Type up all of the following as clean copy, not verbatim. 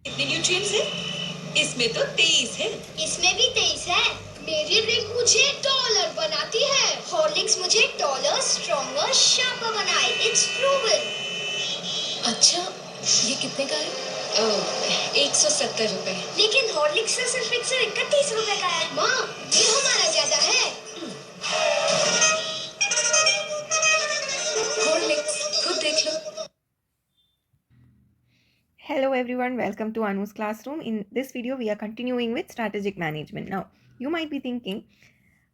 कितने न्यूट्रिएंट्स है? इसमें तो 23 है। इसमें भी 23 है। मेरी ड्रिंक मुझे टॉलर बनाती है। हॉर्लिक्स मुझे टॉलर, स्ट्रॉन्गर, शार्पर बनाए। It's proven. अच्छा, ये कितने का है? 170 रुपए। लेकिन हॉर्लिक्स से सिर्फ 131 रुपए का है। माँ, ये हमारा ज्यादा है। हॉर्लिक्स खुद देख लो। Hello everyone, welcome to Anu's classroom. In this video, we are continuing with strategic management. Now, you might be thinking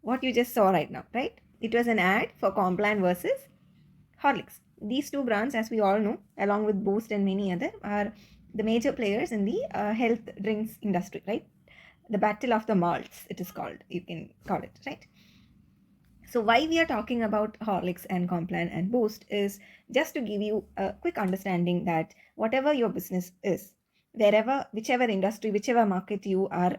what you just saw right now, right? It was an ad for Complan versus Horlicks. These two brands, as we all know, along with Boost and many other, are the major players in the health drinks industry, right? The battle of the malts, it is called. You can call it, right? So why we are talking about Horlicks and Complan and Boost is just to give you a quick understanding that whatever your business is, wherever, whichever industry, whichever market you are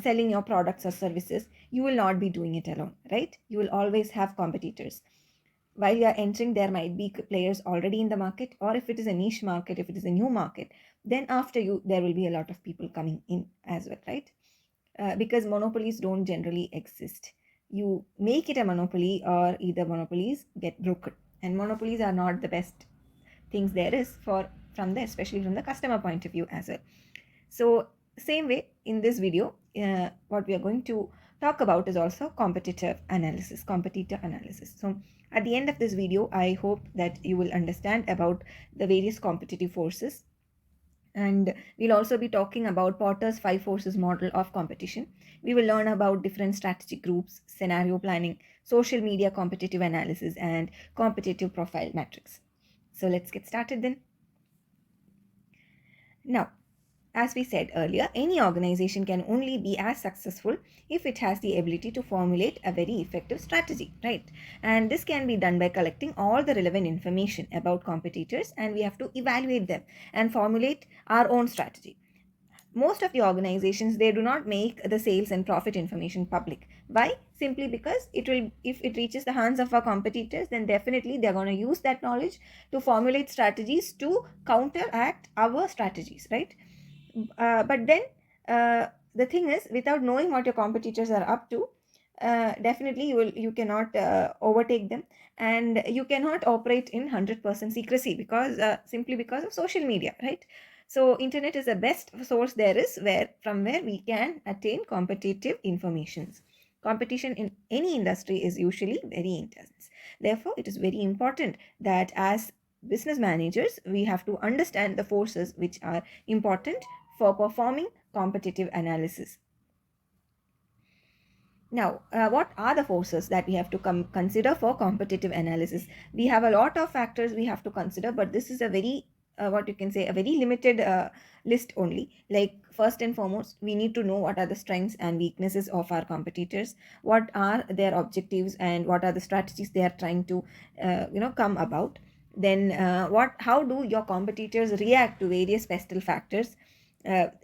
selling your products or services, you will not be doing it alone, right? You will always have competitors. While you are entering, there might be players already in the market, or if it is a niche market, if it is a new market, then after you, there will be a lot of people coming in as well, right? Because monopolies don't generally exist. You make it a monopoly, or either monopolies get broken, and monopolies are not the best things there is for from the especially from the customer point of view as well. So same way in this video, what we are going to talk about is also competitor analysis. So at the end of this video, I hope that you will understand about the various competitive forces, and we'll also be talking about Porter's 5 forces model of competition. We will learn about different strategic groups, scenario planning, social media competitive analysis, and competitive profile metrics. So let's get started then. Now, as we said earlier, any organization can only be as successful if it has the ability to formulate a very effective strategy, right? And this can be done by collecting all the relevant information about competitors, and we have to evaluate them and formulate our own strategy. Most of the organizations, they do not make the sales and profit information public. Why? Simply because it will, if it reaches the hands of our competitors, then definitely they're going to use that knowledge to formulate strategies to counteract our strategies, right? But then the thing is, without knowing what your competitors are up to, definitely you cannot overtake them, and you cannot operate in 100% secrecy, because simply because of social media, right? So internet is the best source there is, where we can attain competitive informations. Competition in any industry is usually very intense. Therefore, it is very important that as business managers, we have to understand the forces which are important for performing competitive analysis. Now, what are the forces that we have to consider for competitive analysis? We have a lot of factors we have to consider, but this is a very what you can say, a very limited list only. Like, first and foremost, we need to know what are the strengths and weaknesses of our competitors, what are their objectives, and what are the strategies they are trying to come about. Then how do your competitors react to various pestle factors,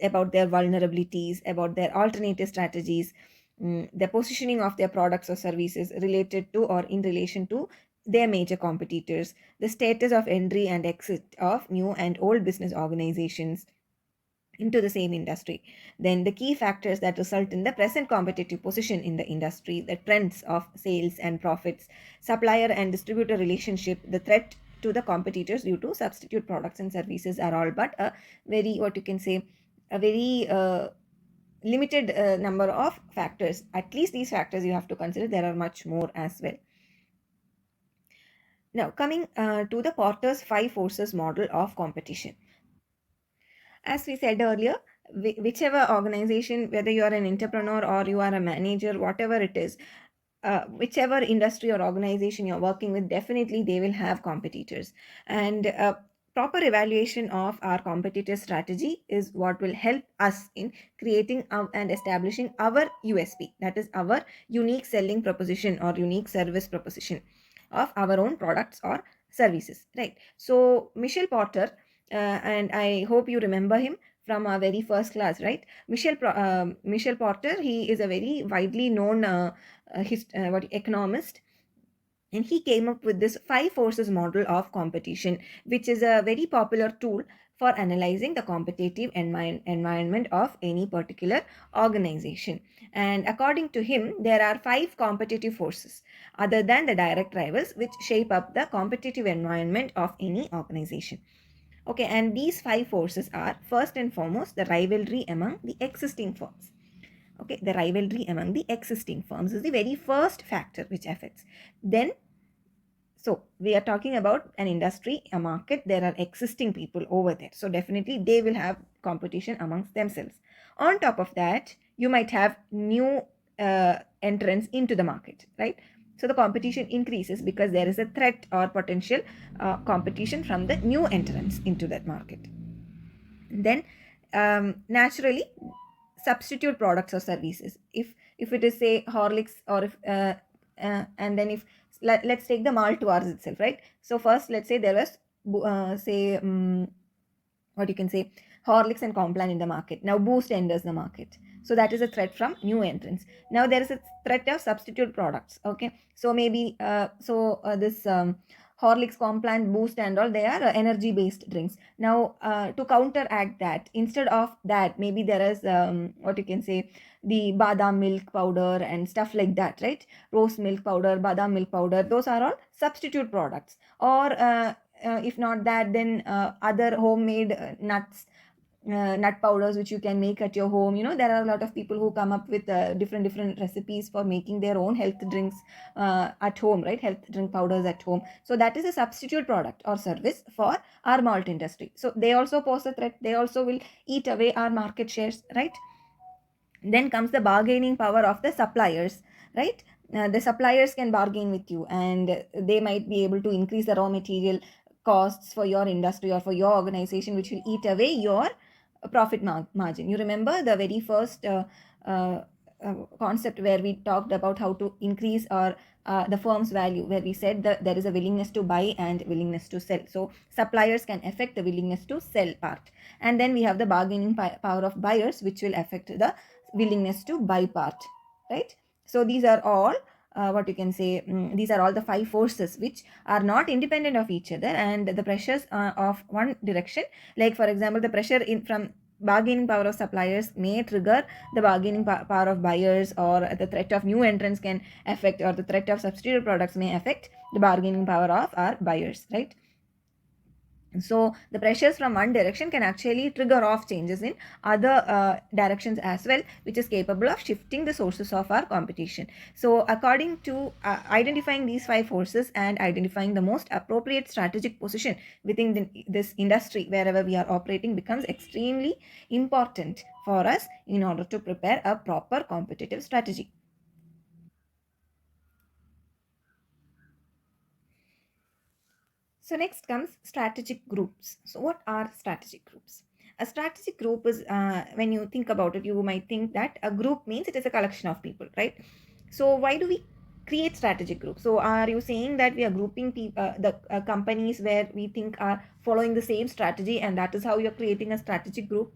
about their vulnerabilities, about their alternative strategies, the positioning of their products or services related to or in relation to their major competitors, the status of entry and exit of new and old business organizations into the same industry, then the key factors that result in the present competitive position in the industry, the trends of sales and profits, supplier and distributor relationship, the threat to the competitors due to substitute products and services are all but a very, what you can say, a very limited number of factors. At least these factors you have to consider. There are much more as well. Now, coming to the Porter's 5 forces model of competition. As we said earlier, whichever organization, whether you are an entrepreneur or you are a manager, whatever it is, whichever industry or organization you're working with, definitely they will have competitors. And proper evaluation of our competitor strategy is what will help us in creating and establishing our USP, that is our unique selling proposition or unique service proposition of our own products or services, right? So Michelle Porter, and I hope you remember him from our very first class, right? Michelle Porter, he is a very widely known economist, and he came up with this 5 forces model of competition, which is a very popular tool for analyzing the competitive environment of any particular organization. And according to him, there are 5 competitive forces other than the direct rivals which shape up the competitive environment of any organization. Okay, and these 5 forces are, first and foremost, the rivalry among the existing firms. Okay, the rivalry among the existing firms is the very first factor which affects. Then, so we are talking about an industry, a market, there are existing people over there. So definitely they will have competition amongst themselves. On top of that, you might have new entrants into the market, right? So the competition increases because there is a threat or potential competition from the new entrants into that market. Then naturally, substitute products or services. If it is, say, Horlicks, or if and then if let's take the malt wars itself, right? So first, let's say there was say what you can say, Horlicks and Complan in the market. Now Boost enters the market. So that is a threat from new entrants. Now there is a threat of substitute products. Okay, so maybe this Horlicks, Complan, Boost, and all, they are energy-based drinks. Now to counteract that, instead of that, maybe there is what you can say, the badam milk powder and stuff like that, right? Rose milk powder, badam milk powder, those are all substitute products. Or if not that, then other homemade nut powders which you can make at your home. There are a lot of people who come up with different recipes for making their own health drinks at home, right? Health drink powders at home. So that is a substitute product or service for our malt industry. So they also pose a threat. They also will eat away our market shares, right? Then comes the bargaining power of the suppliers, right? The suppliers can bargain with you, and they might be able to increase the raw material costs for your industry or for your organization, which will eat away your profit margin. You remember the very first uh, concept where we talked about how to increase our the firm's value, where we said that there is a willingness to buy and willingness to sell. So suppliers can affect the willingness to sell part. And then we have the bargaining power of buyers, which will affect the willingness to buy part, right? So these are all what you can say, these are all the 5 forces which are not independent of each other, and the pressures of one direction, like for example the pressure in from bargaining power of suppliers may trigger the bargaining power of buyers, or the threat of new entrants can affect, or the threat of substitute products may affect the bargaining power of our buyers, right? So the pressures from one direction can actually trigger off changes in other directions as well, which is capable of shifting the sources of our competition. So according to identifying these 5 forces and identifying the most appropriate strategic position within this industry wherever we are operating becomes extremely important for us in order to prepare a proper competitive strategy. So next comes strategic groups. So what are strategic groups? A strategic group is, when you think about it, you might think that a group means it is a collection of people, right? So why do we create strategic groups? So are you saying that we are grouping the companies where we think are following the same strategy, and that is how you're creating a strategic group?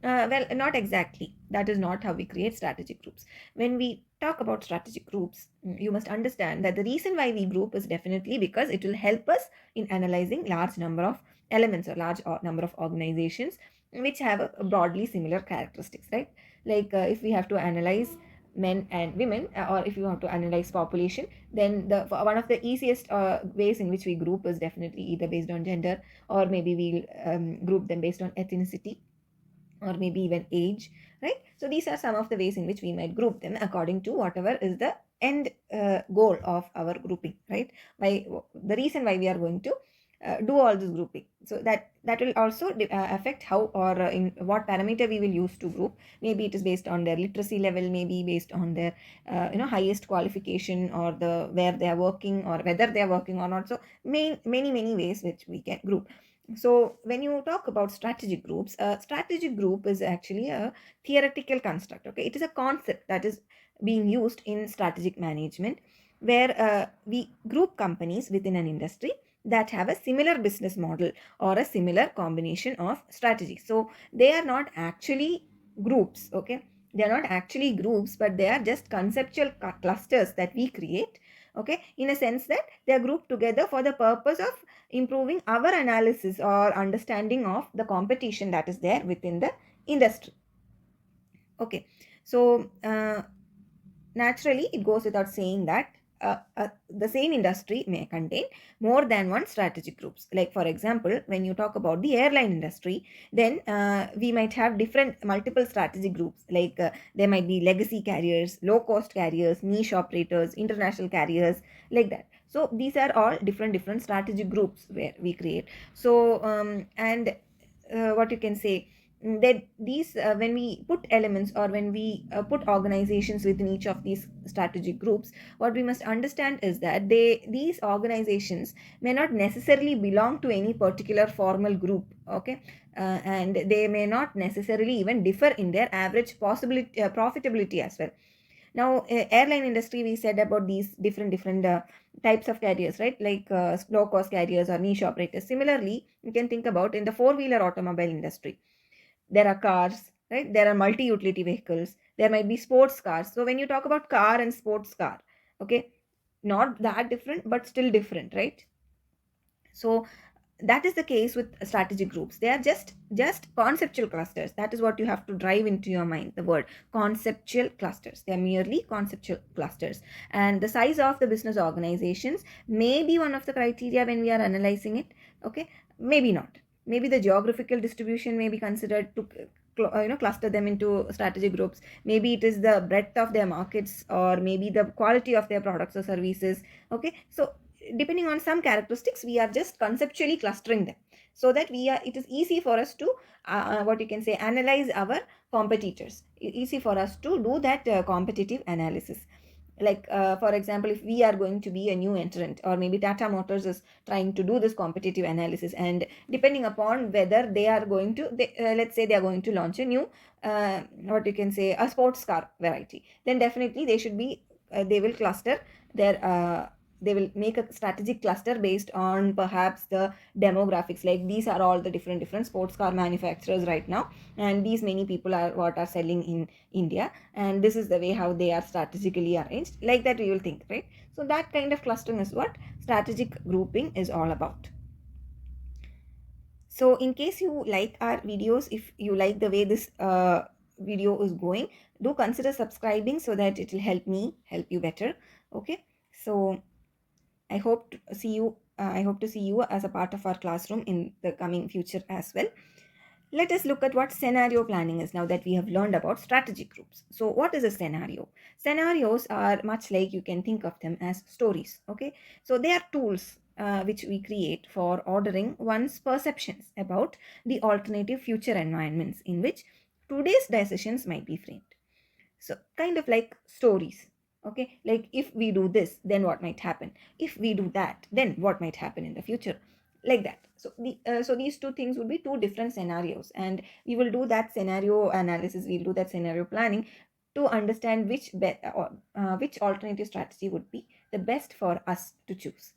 Well, not exactly. That is not how we create strategic groups. When we talk about strategic groups, you must understand that the reason why we group is definitely because it will help us in analyzing large number of elements or large number of organizations which have a broadly similar characteristics, right? Like if we have to analyze men and women, or if you have to analyze population, then one of the easiest ways in which we group is definitely either based on gender, or maybe we'll group them based on ethnicity, or maybe even age, right? So these are some of the ways in which we might group them according to whatever is the end goal of our grouping, right? Why, the reason why we are going to do all this grouping. So that will also affect how, or in what parameter we will use to group. Maybe it is based on their literacy level, maybe based on their highest qualification, or the where they are working, or whether they are working or not. So many ways which we can group. So when you talk about strategic groups, a strategic group is actually a theoretical construct. Okay, it is a concept that is being used in strategic management, where we group companies within an industry that have a similar business model or a similar combination of strategies. So they are not actually groups. Okay, they are not actually groups, but they are just conceptual clusters that we create Okay, in a sense that they are grouped together for the purpose of improving our analysis or understanding of the competition that is there within the industry. Okay, so naturally it goes without saying that the same industry may contain more than one strategic groups. Like for example, when you talk about the airline industry, then we might have different multiple strategic groups. Like there might be legacy carriers, low cost carriers, niche operators, international carriers, like that. So these are all different strategic groups where we create. So and what you can say, that these when we put elements or when we put organizations within each of these strategic groups, what we must understand is that these organizations may not necessarily belong to any particular formal group. Okay, and they may not necessarily even differ in their average possibility profitability as well. Now airline industry, we said about these different types of carriers, right? Like low cost carriers or niche operators. Similarly, you can think about in the four wheeler automobile industry, there are cars, right? There are multi utility vehicles, there might be sports cars. So when you talk about car and sports car, okay, not that different but still different, right? So that is the case with strategic groups. They are just conceptual clusters. That is what you have to drive into your mind, the word conceptual clusters. They are merely conceptual clusters, and the size of the business organizations may be one of the criteria when we are analyzing it. Okay, maybe not. Maybe the geographical distribution may be considered to cluster them into strategic groups. Maybe it is the breadth of their markets, or maybe the quality of their products or services. Okay, so depending on some characteristics, we are just conceptually clustering them, so that we are, it is easy for us to what you can say, analyze our competitors. Easy for us to do that competitive analysis. Like for example, if we are going to be a new entrant, or maybe Tata Motors is trying to do this competitive analysis, and depending upon whether they are going to let's say they are going to launch a new what you can say, a sports car variety, then definitely they should be they will cluster their they will make a strategic cluster based on perhaps the demographics. Like these are all the different sports car manufacturers right now, and these many people are what are selling in India, and this is the way how they are strategically arranged. Like that we will think, right? So that kind of clustering is what strategic grouping is all about. So in case you like our videos, if you like the way this video is going, do consider subscribing so that it will help me help you better. Okay, so I hope to see you. I hope to see you as a part of our classroom in the coming future as well. Let us look at what scenario planning is now that we have learned about strategic groups. So, what is a scenario? Scenarios are much like, you can think of them as stories. Okay, so they are tools which we create for ordering one's perceptions about the alternative future environments in which today's decisions might be framed. So kind of like stories. Okay, like if we do this, then what might happen? If we do that, then what might happen in the future? Like that. So so these two things would be two different scenarios, and we will do that scenario analysis, we'll do that scenario planning to understand which alternative strategy would be the best for us to choose.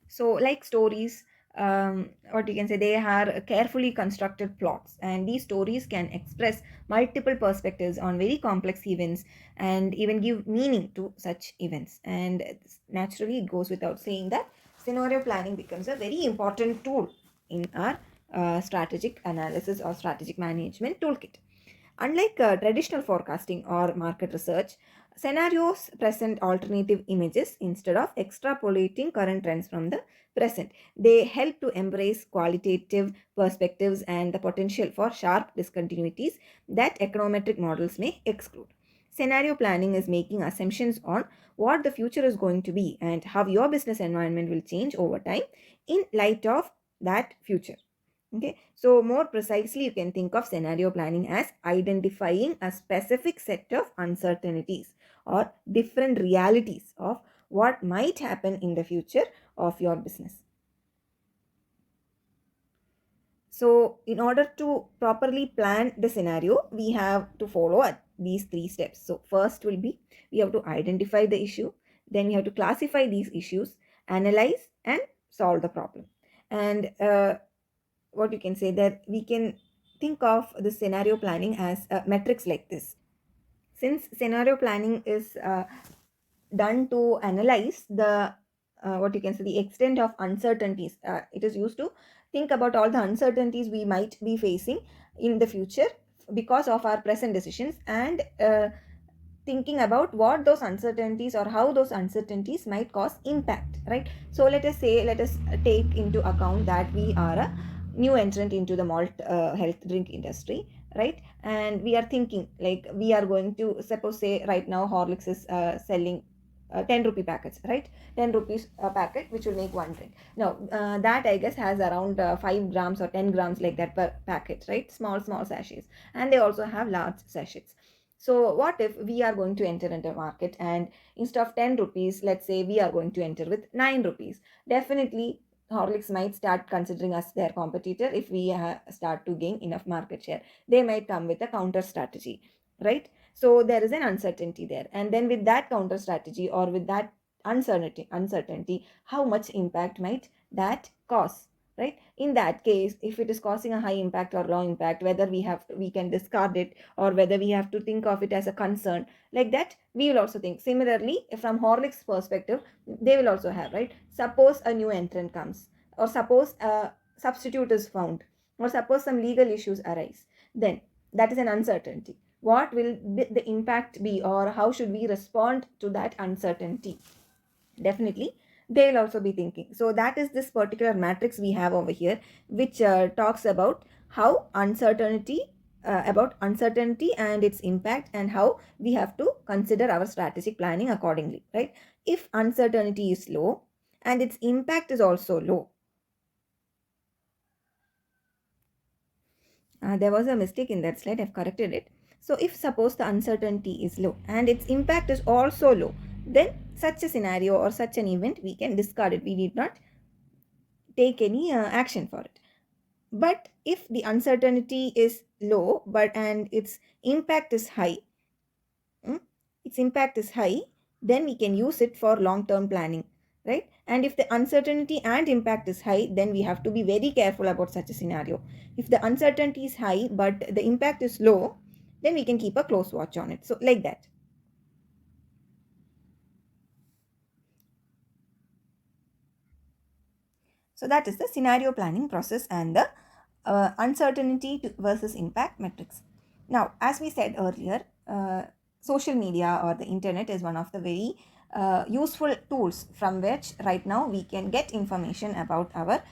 So like stories, what you can say, they are carefully constructed plots, and these stories can express multiple perspectives on very complex events and even give meaning to such events. And naturally it goes without saying that scenario planning becomes a very important tool in our strategic analysis or strategic management toolkit. Unlike traditional forecasting or market research, scenarios present alternative images instead of extrapolating current trends from the present. They help to embrace qualitative perspectives and the potential for sharp discontinuities that econometric models may exclude. Scenario planning is making assumptions on what the future is going to be and how your business environment will change over time in light of that future. Okay, so more precisely, you can think of scenario planning as identifying a specific set of uncertainties or different realities of what might happen in the future of your business. So, in order to properly plan the scenario, we have to follow these three steps. So, first will be we have to identify the issue, then we have to classify these issues, analyze, and solve the problem. And what you can say, that we can think of the scenario planning as metrics like this. Since scenario planning is done to analyze the what you can say the extent of uncertainties. It is used to think about all the uncertainties we might be facing in the future because of our present decisions, and thinking about what those uncertainties or how those uncertainties might cause impact, right? So let us take into account that we are a new entrant into the malt health drink industry, right? And we are thinking like we are going to suppose, say right now Horlicks is selling 10 rupee packets, right? 10 rupees a packet, which will make one drink. Now that I guess has around 5 grams or 10 grams like that per packet, right? Small sachets. And they also have large sachets. So what if we are going to enter into a market, and instead of 10 rupees, let's say we are going to enter with 9 rupees? Definitely Horlicks might start considering us their competitor. If we start to gain enough market share, they might come with a counter strategy, right? So there is an uncertainty there, and then with that counter strategy or with that uncertainty, how much impact might that cause, right? In that case, if it is causing a high impact or low impact, whether we can discard it or whether we have to think of it as a concern, like that we will also think similarly. From Horlicks perspective, they will also have, right? Suppose a new entrant comes, or suppose a substitute is found, or suppose some legal issues arise, then that is an uncertainty. What will the impact be, or how should we respond to that uncertainty? Definitely they will also be thinking. So that is this particular matrix we have over here, which talks about how uncertainty and its impact, and how we have to consider our strategic planning accordingly, right? If uncertainty is low and its impact is also low, there was a mistake in that slide, I've corrected it. So if suppose the uncertainty is low and its impact is also low, then such a scenario or such an event we can discard it. We need not take any action for it. But if the uncertainty is low but and impact is high mm, its impact is high, then we can use it for long term planning, right? And if the uncertainty and impact is high, then we have to be very careful about such a scenario. If the uncertainty is high but the impact is low, then we can keep a close watch on it, so like that. So that is the scenario planning process and the versus impact metrics. Now, as we said earlier, social media or the internet is one of the very useful tools from which right now we can get information about our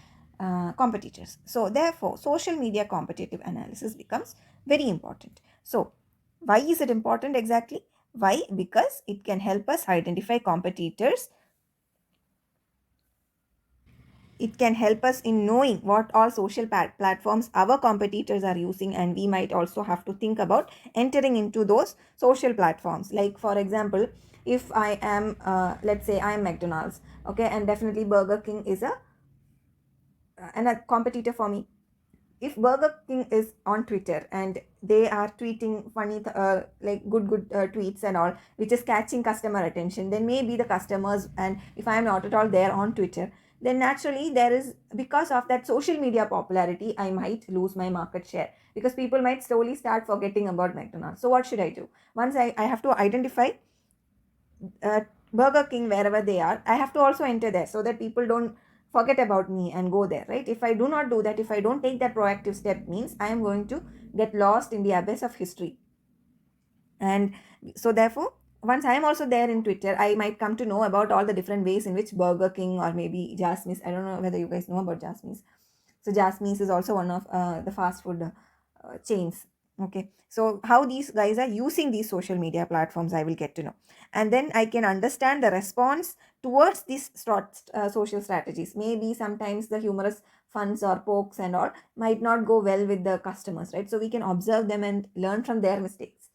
competitors. So therefore, social media competitive analysis becomes very important. So why is it important exactly? Why? Because it can help us identify competitors. It can help us in knowing what all social platforms our competitors are using, and we might also have to think about entering into those social platforms. Like for example, if I am let's say I am McDonald's, okay, and definitely Burger King is a competitor for me. If Burger King is on Twitter and they are tweeting funny like good tweets and all, which is catching customer attention, then maybe the customers, and if I am not at all there on Twitter, then naturally there is, because of that social media popularity, I might lose my market share, because people might slowly start forgetting about McDonald's. So what should I do? Once I have to identify uh, Burger King wherever they are, I have to also enter there so that people don't forget about me and go there, right? If I do not do that, if I don't take that proactive step, means I am going to get lost in the abyss of history. And so therefore, once I am also there in Twitter, I might come to know about all the different ways in which Burger King or maybe Jasmine's, I don't know whether you guys know about Jasmine's. So Jasmine's is also one of the fast food chains. Okay, so how these guys are using these social media platforms, I will get to know, and then I can understand the response towards these social strategies. Maybe sometimes the humorous funs or pokes and all might not go well with the customers, right? So we can observe them and learn from their mistakes.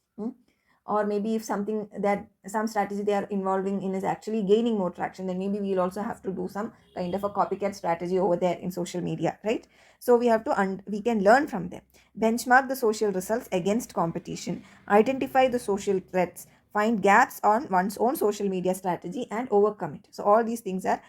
Or maybe if something that some strategy they are involving in is actually gaining more traction, then maybe we'll also have to do some kind of a copycat strategy over there in social media, right? So we have to we can learn from them, benchmark the social results against competition, identify the social threats, find gaps on one's own social media strategy and overcome it. So all these things are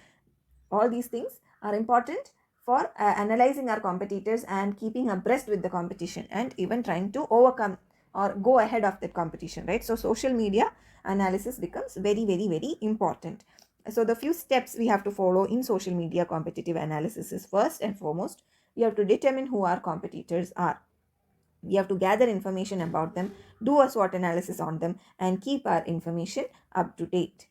important for analyzing our competitors and keeping abreast with the competition, and even trying to overcome or go ahead of that competition, right? So social media analysis becomes very, very, very important. So the few steps we have to follow in social media competitive analysis is, first and foremost, we have to determine who our competitors are. We have to gather information about them, do a SWOT analysis on them, and keep our information up to date.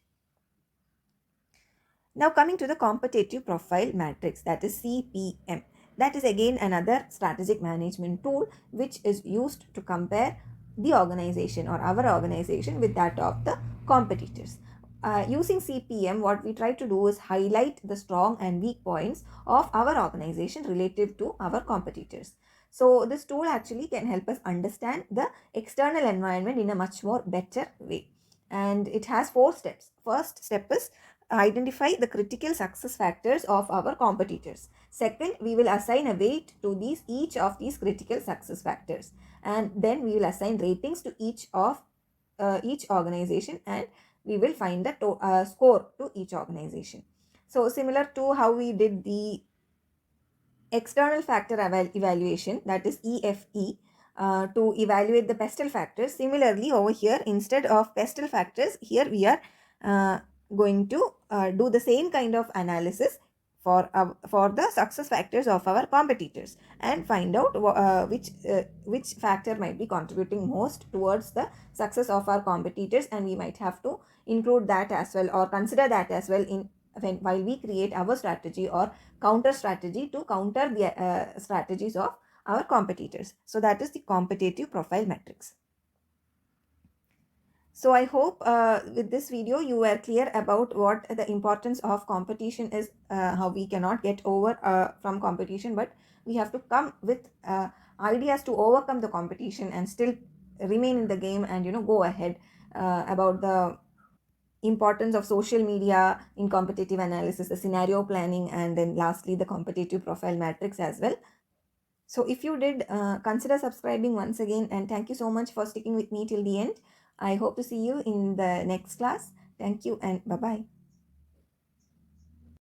Now, coming to the competitive profile matrix, that is CPM. That is again another strategic management tool which is used to compare the organization or our organization with that of the competitors. Using CPM, what we try to do is highlight the strong and weak points of our organization relative to our competitors. So this tool actually can help us understand the external environment in a much more better way. And it has 4 steps. First step is identify the critical success factors of our competitors. Second, we will assign a weight to each of these critical success factors, and then we will assign ratings to each organization, and we will find the score to each organization. So similar to how we did the external factor evaluation, that is EFE, to evaluate the pestle factors. Similarly, over here, instead of pestle factors, here we are going to do the same kind of analysis for the success factors of our competitors, and find out which factor might be contributing most towards the success of our competitors, and we might have to include that as well, or consider that as well in while we create our strategy or counter strategy to counter the strategies of our competitors. So that is the competitive profile matrix. So I hope with this video you were clear about what the importance of competition is, how we cannot get over from competition, but we have to come with ideas to overcome the competition and still remain in the game and go ahead, about the importance of social media in competitive analysis, the scenario planning, and then lastly the competitive profile matrix as well. So if you did, consider subscribing once again, and thank you so much for sticking with me till the end. I hope to see you in the next class. Thank you and bye bye.